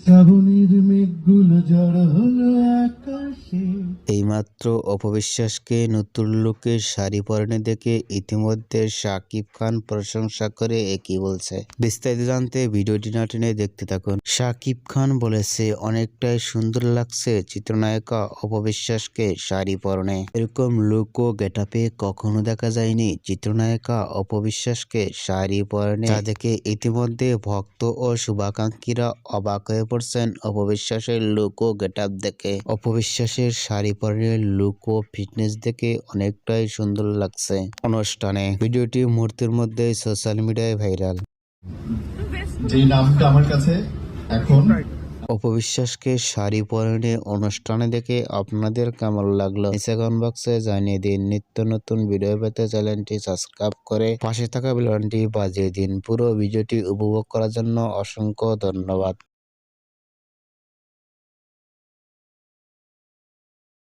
শ্রাবণীর মেঘগুলো জড়ো হলো আকাশে। এইমাত্র অপবিশ্বাসকে নতুন লুকের শাড়ি পরনে দেখে ইতিমধ্যে শাকিব খান প্রশংসা করে একই বলছে। বিস্তারিত জানতে ভিডিওটি না টেনে দেখতে থাকুন। শাকিব খান বলেছে অনেকটাই সুন্দর লাগছে চিত্রনায়িকা অপবিশ্বাসকে শাড়ি পরনে। এরকম লুক ও গেটআপে কখনো দেখা যায়নি চিত্রনায়িকা অপবিশ্বাসকে শাড়ি পরনে, যা দেখে ইতিমধ্যে ভক্ত ও শুভাকাঙ্ক্ষীরা অবাক হয়ে পড়ছেন অপবিশ্বাসের লুক ও গেটআপ দেখে। অপবিশ্বাসের শাড়ি পরনের লুক ও ফিটনেস দেখে অনেকটাই সুন্দর লাগছে অনুষ্ঠানে। ভিডিওটি মুহূর্তের মধ্যে সোশ্যাল মিডিয়ায় ভাইরাল। যে নামটা আমার কাছে এখন অপবিশ্বাসকে শাড়ি পরনে অনুষ্ঠানে দেখে আপনাদের কেমন লাগলো নিচে কমেন্ট বক্সে জানিয়ে দিন। নিত্য নতুন ভিডিও পেতে চ্যানেলটি সাবস্ক্রাইব করে পাশে থাকা বেল বাটনটি বাজিয়ে দিন। পুরো ভিডিওটি উপভোগ করার জন্য অসংখ্য ধন্যবাদ।